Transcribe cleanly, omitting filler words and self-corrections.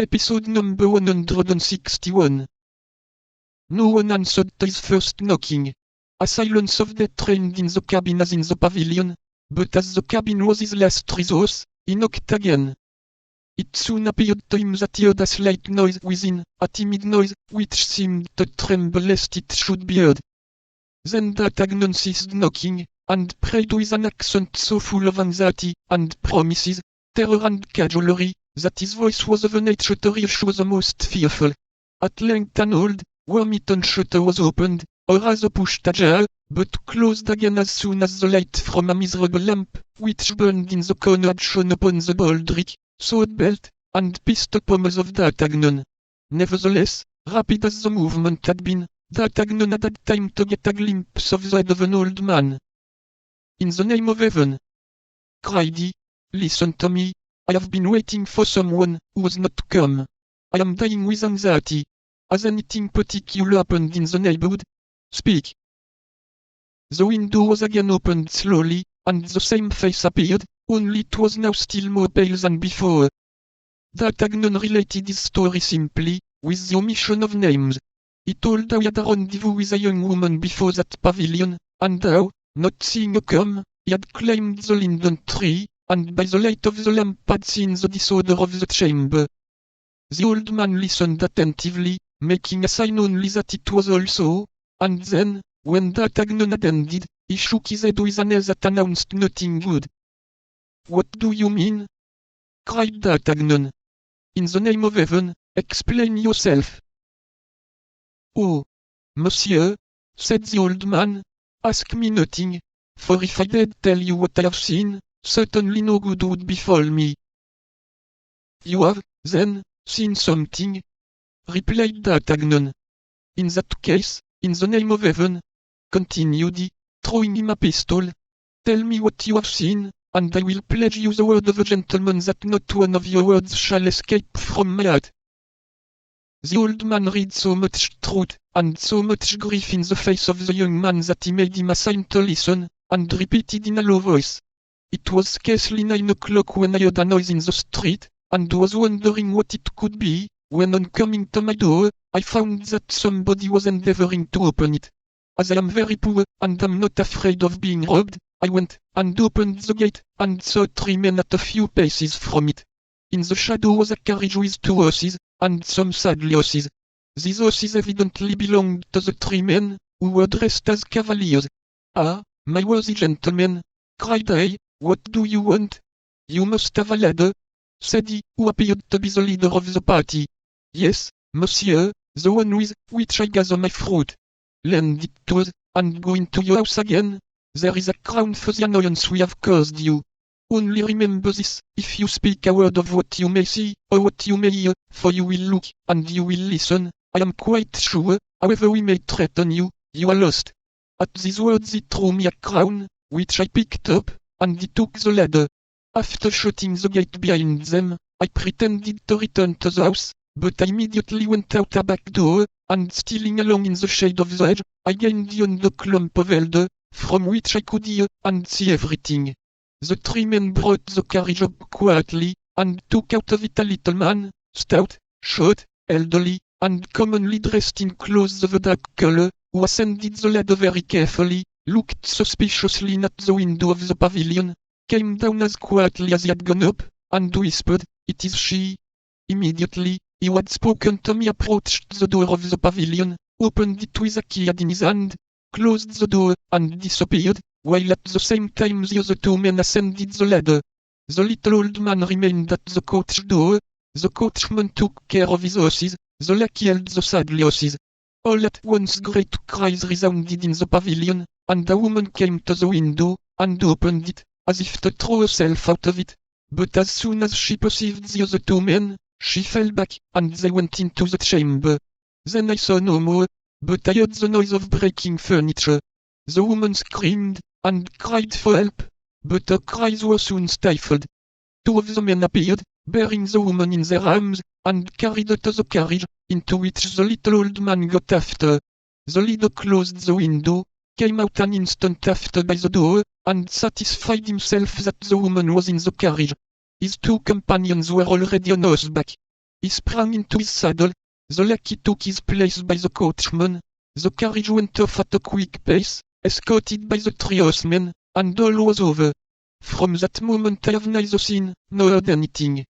Episode number 161. No one answered his first knocking. A silence of death reigned in the cabin as in the pavilion, but as the cabin was his last resource, he knocked again. It soon appeared to him that he heard a slight noise within, a timid noise, which seemed to tremble lest it should be heard. Then D'Artagnan ceased knocking, and prayed with an accent so full of anxiety, and promises, terror and cajolery, that his voice was of a nature to reassure the most fearful. At length an old, worm-eaten shutter was opened, or rather pushed ajar, but closed again as soon as the light from a miserable lamp, which burned in the corner, had shone upon the baldric, sword belt, and pistol pommels of D'Artagnan. Nevertheless, rapid as the movement had been, D'Artagnan had had time to get a glimpse of the head of an old man. "In the name of heaven," cried he, "listen to me. I have been waiting for someone who has not come. I am dying with anxiety. Has anything particular happened in the neighborhood? Speak." The window was again opened slowly, and the same face appeared, only it was now still more pale than before. D'Artagnan related his story simply, with the omission of names. He told how he had a rendezvous with a young woman before that pavilion, and how, not seeing her come, he had climbed the linden tree, and by the light of the lamp had seen the disorder of the chamber. The old man listened attentively, making a sign only that it was all so, and then, when D'Artagnan had ended, he shook his head with an air that announced nothing good. "What do you mean?" cried D'Artagnan. "In the name of heaven, explain yourself." "Oh, monsieur," said the old man, "ask me nothing, for if I did tell you what I have seen, certainly no good would befall me." "You have, then, seen something?" replied D'Artagnan. "In that case, in the name of heaven," continued he, throwing him a pistol, "tell me what you have seen, and I will pledge you the word of a gentleman that not one of your words shall escape from my heart." The old man read so much truth, and so much grief in the face of the young man that he made him a sign to listen, and repeated in a low voice. "It was scarcely 9 o'clock when I heard a noise in the street, and was wondering what it could be, when on coming to my door, I found that somebody was endeavoring to open it. As I am very poor, and am not afraid of being robbed, I went, and opened the gate, and saw 3 men at a few paces from it. In the shadow was a carriage with 2 horses, and some saddle horses. These horses evidently belonged to the 3 men, who were dressed as cavaliers. 'Ah, my worthy gentlemen,' cried I, 'what do you want?' 'You must have a ladder,' said he, who appeared to be the leader of the party. 'Yes, monsieur, the one with which I gather my fruit.' 'Lend it to us, and go into your house again. There is a crown for the annoyance we have caused you. Only remember this, if you speak a word of what you may see, or what you may hear, for you will look, and you will listen, I am quite sure, however we may threaten you, you are lost.' At these words he threw me a crown, which I picked up, and he took the ladder. After shutting the gate behind them, I pretended to return to the house, but I immediately went out a back door, and stealing along in the shade of the hedge, I gained yonder clump of elder, from which I could hear and see everything. The 3 men brought the carriage up quietly, and took out of it a little man, stout, short, elderly, and commonly dressed in clothes of a dark color, who ascended the ladder very carefully, looked suspiciously in at the window of the pavilion, came down as quietly as he had gone up, and whispered, 'It is she.' Immediately, he who had spoken to me approached the door of the pavilion, opened it with a key he had in his hand, closed the door, and disappeared, while at the same time the other 2 men ascended the ladder. The little old man remained at the coach door. The coachman took care of his horses, the lackey held the saddle horses. All at once great cries resounded in the pavilion, and a woman came to the window, and opened it, as if to throw herself out of it. But as soon as she perceived the other 2 men, she fell back, and they went into the chamber. Then I saw no more, but I heard the noise of breaking furniture. The woman screamed, and cried for help, but her cries were soon stifled. 2 of the men appeared, bearing the woman in their arms, and carried her to the carriage, into which the little old man got after. The leader closed the window, came out an instant after by the door, and satisfied himself that the woman was in the carriage. His 2 companions were already on horseback. He sprang into his saddle. The lackey took his place by the coachman. The carriage went off at a quick pace, escorted by the three horsemen, and all was over. From that moment I have neither seen nor heard anything.